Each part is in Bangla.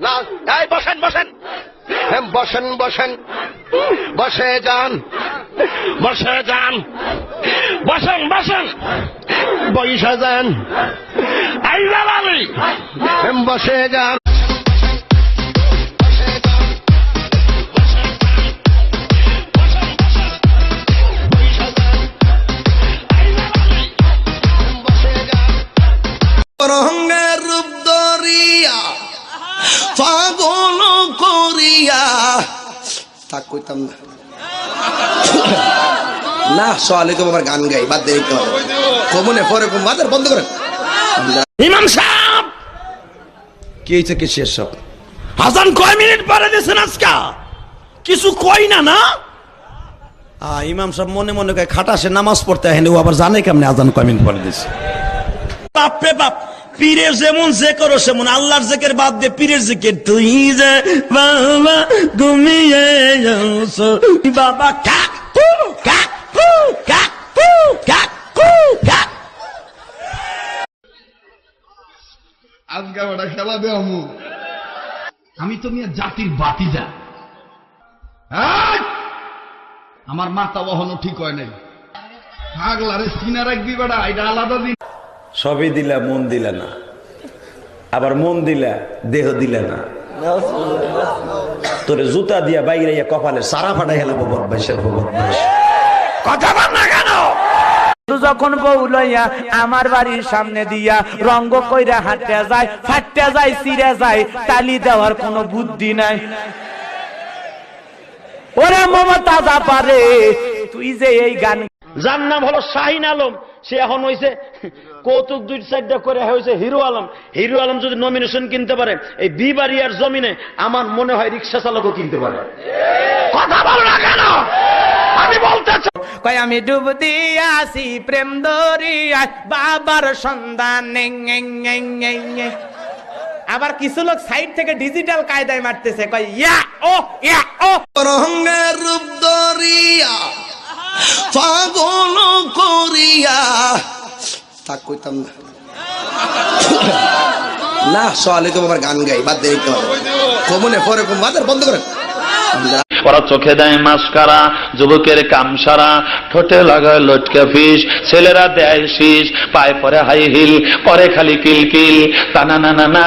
না, এই বসেন বসেন বসেন বসেন, বসে যান বসে যান, বসেন বসেন, বসে যান, এই লালি বসে যান। রঙের রূপ ধরিয়া পাগল করিয়া থাক কইতাম না না সকালে তো আবার গান গাই বাদ দিতে হবে কমনে পরে কম বাদ বন্ধ করেন। ইমাম সাহেব কি হয়েছে কি শেষ সব আজান কয় মিনিট পরে দিয়েছেন আজকা কিছু কই না না ইমাম সাহেব মনে মনে কয় খাটাসে নামাজ পড়তে হেন ও আবার জানে কেমনে আজান কয় মিনিট পরে দিয়েছে। বাপরে বাপ পীরের যেমন যে করো সেমন আল্লাহর জিকির বাদ দিয়ে পীরের জিকির তুই যে বাবা ঘুমিয়ে যাও বাবা কাকু কাকু কাকু কাকু কাক আজকে ওটা খেলা দে আমি তো মিয়া জাতির বাতিজা আমার মাথা বহনও ঠিক হয় নাই পাগলারে সিনা রাখবি বেড়া এটা আলাদা দিন সবই দিলা মন দিলা না আবার মন দিলা দেহ দিলা না তোরে জুতা দিয়া বাইরে কপালে সারা ফাটাই হেলাবো বদমাইশের বদমাইশ কথা বল না কেন যখন বউ লইয়া আমার বাড়ির সামনে দিয়া রঙ্গ কইরা হাঁটতে যায় ফাটতে যায় চিরে যায় তালি দেওয়ার কোনো বুদ্ধি নাই। ওরে মমতা যা পারে তুই যে এই গান যার নাম হলো শাহিন আলম সে এখন হয়েছে কৌতুক 2-4টা করে হয়েছে হিরো আলম। হিরো আলম যদি নমিনেশন কিনতে পারে এই বিবাড়িয়ার জমিনে আমার মনে হয় রিক্সা চালকও কিনতে পারে। কথা বল না কেন আমি বলতে চাই আমি ডুব দিয়াছি প্রেম দরিয়ায় বাবার সন্ধানে। আবার কিছু লোক সাইড থেকে ডিজিটাল কায়দায় মারতেছে কয় ইয়া ও ইয়া ও রঙের রূপ দরিয়া পাগল করিয়া থাক কইতাম না না সকালে তো আবার গান গাই বাদ দিতে হবে কমনে পরে কম বাদ বন্ধ করেন। ওরা চোখে দেয় মাস্কারা যুবকের কামসারা ঠোঁটে লাগায় লটকা ফিস ছেলেরা দেয় শীষ পায়ে পরে হাই হিল পরে খালি কিল কিল টানা না না না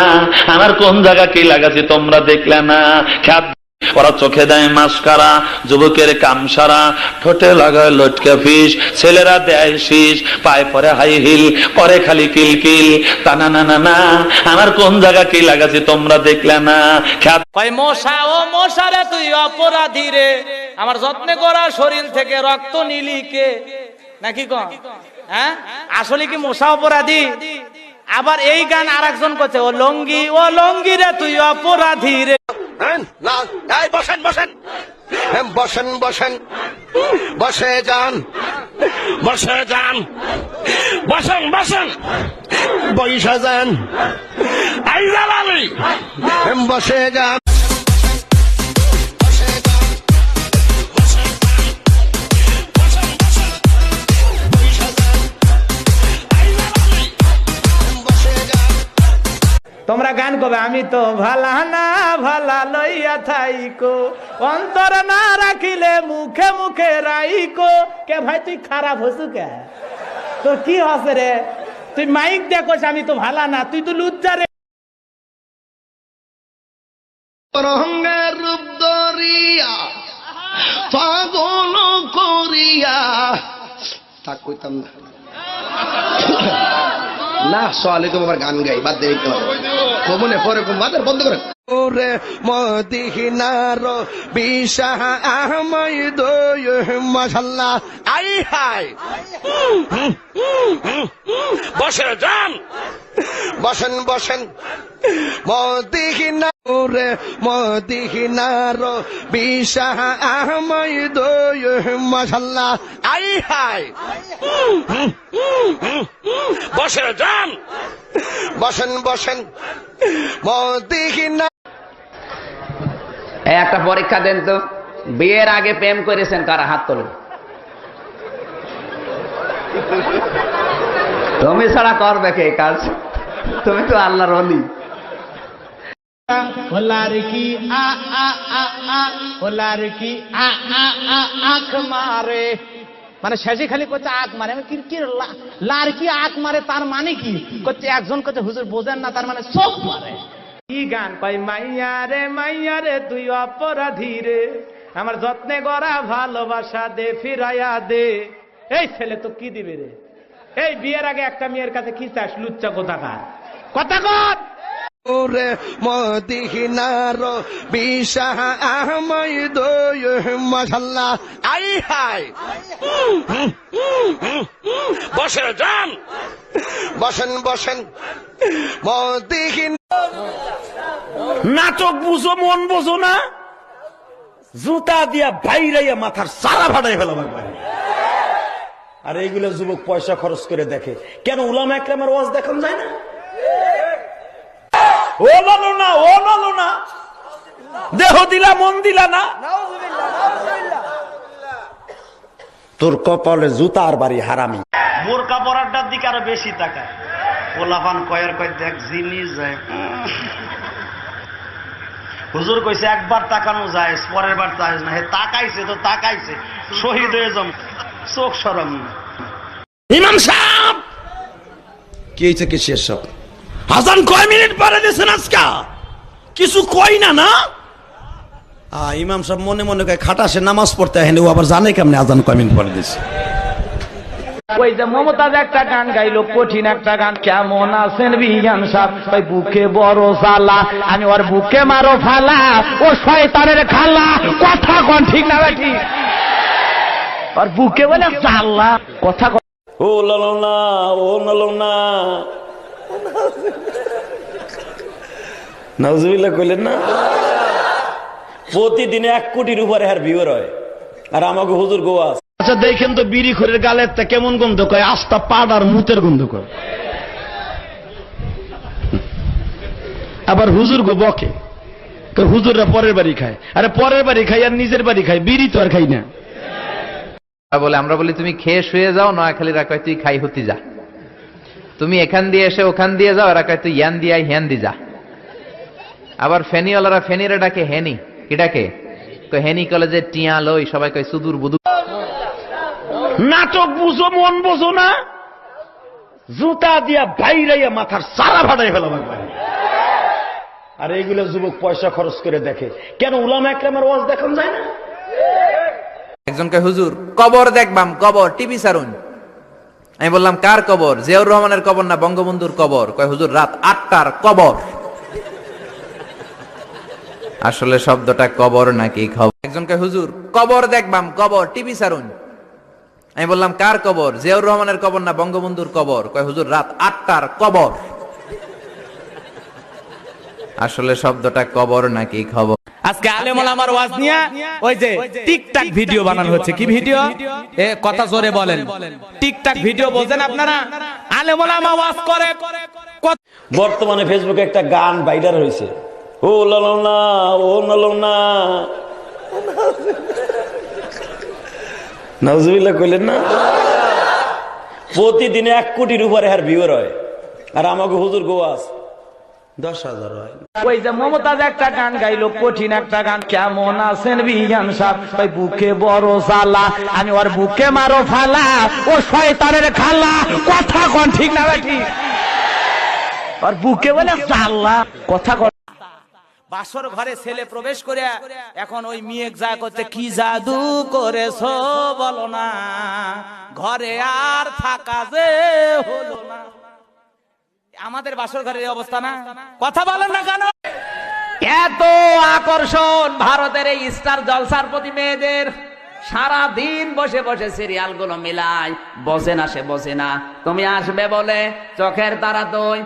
আমার কোন জায়গা কি লাগাছি তোমরা দেখলে না। ওরা চোখে দেয় মাস্কারা যুবকের কামসারা ঠোঁটে লাগায় লটকা ফিস ছেলেরা দেয় শীষ পায়ে পরে হাই হিল পরে খালি কিল কিল টানা না না না আমার কোন জায়গা কি লাগাছি তোমরা দেখলে না। মশা ও মশারে তুই অপরাধী রে আমার যত্নে করা শরীর থেকে রক্ত নিলি কে নাকি কন হ্যাঁ আসলে কি মশা অপরাধী? আবার এই গান আর একজন করছে ও লঙ্গি রে তুই অপরাধী রে। না এই বসেন বসেন বসেন বসেন, বসে যান বসে যান, বসেন বসেন, বসে যান, এই লালি বসে যান। তোমরা গান করবে আমি তো ভালা না ভালা লইয়া থাইকো অন্তর না রাখিলে মুখে মুখে রাইকো। কে ভাই তুই খারাপ হসু কে তোর কি হসে রে? তুই মাইক দেখোস আমি তো ভালা না তুই তো লুচ্চা রে। রঙের রূপ ধরিয়া পাগল করিয়া থাক কইতাম না না সকালে তো আবার গান গাই বাদ দিতে হবে কমনে পরে কম বাদ বন্ধ করেন। ওরে মদিনার বিশাহ আহমদ মাশাআল্লাহ আই হাই বসে যান বসেন বসেন মদিনা ওরে মদিনার বিশাহ আহমদ মাশাআল্লাহ আই হাই বসে যান বসেন বসেন মদিনা। একটা পরীক্ষা দেন তো বিয়ের আগে প্রেম করেছেন কারা হাত তোলেন। তুমি ছাড়া করবে কে কাজ? তুমি তো আল্লাহর ওলি। ও লড়কি আ আ আ আ ও লড়কি আ আ আ আখ মারে, মানে শেষে খালি করছে আখ মারে। আমি কি লড়কি আখ মারে তার মানে কি করছে? একজন করছে হুজুর বোঝেন না, তার মানে চোখ মারে। কি গান পাই মাইয়া রে তুই অপরাধী রে, আমার যত্নে গড়া ভালোবাসা দে ফিরাইয়া দে। এই ছেলে তো কি দিবে রে? এই বিয়ের আগে একটা মেয়ের কাছে কি চাস? লুচ্চা কোথাকার, কথা কর। ওরে মদিনার বিশাহ আহমদ দোয় মাশাআল্লাহ। আই হাই বসেন যান, বসেন মদিনা। নাটক বুঝো, মন বোঝো না, জুতা দিয়া বাইরাইয়া মাথার সারা ফাটাই ফেলাম একবার। আর এইগুলো যুবক পয়সা খরচ করে দেখে, কেন উলামা একরামের ওয়াজ দেখান যায় না? ও লালো না, দেহ দিলা মন দিলা না, তোর কপালে জুতার বাড়ি হারামি। বোরকা পরারটার দিকে আরো বেশি তাকায়। পোলাপান কয়ের কয় দেখ জিনিস যায়। হুজুর কইছে একবার তাকানো যায়, পরের বার চাইছ না। হে তাকাইছে তো তাকাইছে, শহীদ হয়ে যাম, চোখ সরম। ইমাম সাহেব কি হয়েছে? কি শেষ সব হাসান কয় মিনিট পরে দিয়েছেন আজকা? কিছু কই না ইমাম সাহেব মনে মনে কয় খাটাসে নামাজ পড়তে আহেন, ও আবার জানে কেমনে আজান কয় মিনিট পরে দিয়েছে। ওই যে মমতাজ একটা গান গাইলো, কঠিন একটা গান, কেমন আছেন বিয়ান সাহেব, ওই বুকে বড় জ্বালা, আমি ওর বুকে মারো ফালা, ও শয়তানের খালা। কথা কোন ঠিক না ঠিক? ওর বুকে বলে জ্বালা, কথা ও লালো না নাউজুবিল্লাহ কইলেন না? প্রতিদিনে 1 কোটির উপরে হার ভিউয়ার হয়, আর আমাকে হুজুর গোয়া। আচ্ছা দেখেন তো বিড়ি খোরের গালের তা কেমন গন্ধ কয়? আস্তা পাড আর মুতের গন্ধ কয়। আবার হুজুর গো বকে, হুজুররা পরের বাড়ি খায়। আরে পরের বাড়ি খাই আর নিজের বাড়ি খাই, বিড়ি তো আর খাই না। বলে আমরা বলি তুমি খেয়ে শুয়ে যাও, নোয়াখালী রাখায় তুই খাই হতি যা। তুমি এখান দিয়ে এসে ওখান দিয়ে যাও, রাখায় তুই ইয়ান দিয়ে হ্যান দি যা। আবার ফেনিওয়ালারা ফেনিরে ডাকে হেনি, কি ডাকে? হেনি কলেজে টিয়া লই, সবাই কয় সুদূর বুদু। নাটক বুঝো, মন বোঝো না, জুতা দিয়া বাইরাইয়া মাথার সারা ফাটাই ফেলাম একবার। আর এইগুলো যুবক পয়সা খরচ করে দেখে, কেন উলামা একরামের ওয়াজ দেখান যায় না? একজন কয় হুজুর কবর দেখবাম, কবর টিভি সারুন। আমি বললাম কার কবর? জিয়াউর রহমানের কবর না বঙ্গবন্ধুর কবর? কয় হুজুর রাত 8টার কবর। আসলে শব্দটা কবর নাকি খবর? একজন কয় হুজুর কবর দেখবাম, কবর টিভি সারুন। আমি বললাম কার কবর? জিয়াউর রহমানের কবর না বঙ্গবন্ধুর কবর? কয় হুজুর রাত 8টার কবর। আসলে শব্দটা কবর নাকি খবর? আজকে আলেম ওলামার ওয়াজ নিয়ে ওই যে টিকটক ভিডিও বানানো হচ্ছে। কি ভিডিও? এ কথা জোরে বলেন। টিকটক ভিডিও বলছেন আপনারা? আলেম ওলামা ওয়াজ করে। বর্তমানে ফেসবুকে একটা গান ভাইরাল হয়েছে, ও লালো না নাউজুবিল্লাহ কইলেন না? প্রতিদিনে 1 কোটির উপরে হার ভিউয়ার হয়, আর আমাকে হুজুর গোয়াস 10,000 হয়। ওই যে মমতাজ একটা গান গাইলো, কঠিন একটা গান, কেমন আছেন বিয়ান সাহেব, ওই বুকে বড় জ্বালা, আমি ওর বুকে মারো ফালা, ও শয়তানের খালা। কথা কোন ঠিক না ঠিক? ওর বুকে বলে জ্বালা, কথা কোন। বাসর ঘরে ছেলে প্রবেশ করে এখন ওই মেয়ে যা করছে, কি জাদু করেছো বলো না, ঘরে আর থাকা যে হলো না। আমাদের বাসর ঘরের অবস্থা না? কথা বলেন না কেন? এত আকর্ষণ ভারতের এই স্টার জলসার প্রতি মেয়েদের, সারা দিন বসে বসে সিরিয়াল গুলো মিলায়, বসে না সে বসে না। তুমি আসবে বলে চোখের তারা দই।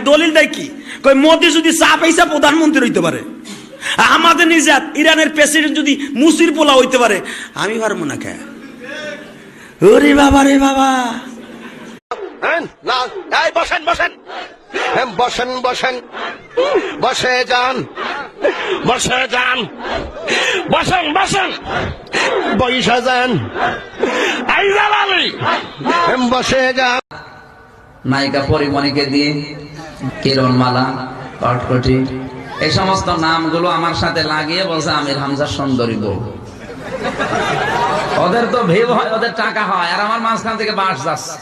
দলিল দেয় কি? কই মোদি যদি চা পয়সা প্রধানমন্ত্রী হইতে পারে, আমাদের নিজাত ইরানের প্রেসিডেন্ট যদি মুসির পোলা হইতে পারে, আমি পারবো না কে? ওরে বাবা রে বাবা। না, এই বসেন বসে যান, বসে যান এই জালালি, বসে যান। নায়িকা পরিমণিকে দিয়ে কিরণ মালা, কটকটি, এই সমস্ত নামগুলো আমার সাথে লাগিয়ে বলছে আমির হামজা সুন্দরী বউ। ওদের তো ভিউ হয়, ওদের টাকা হয়, আর আমার মাঝখান থেকে বাস যাচ্ছে।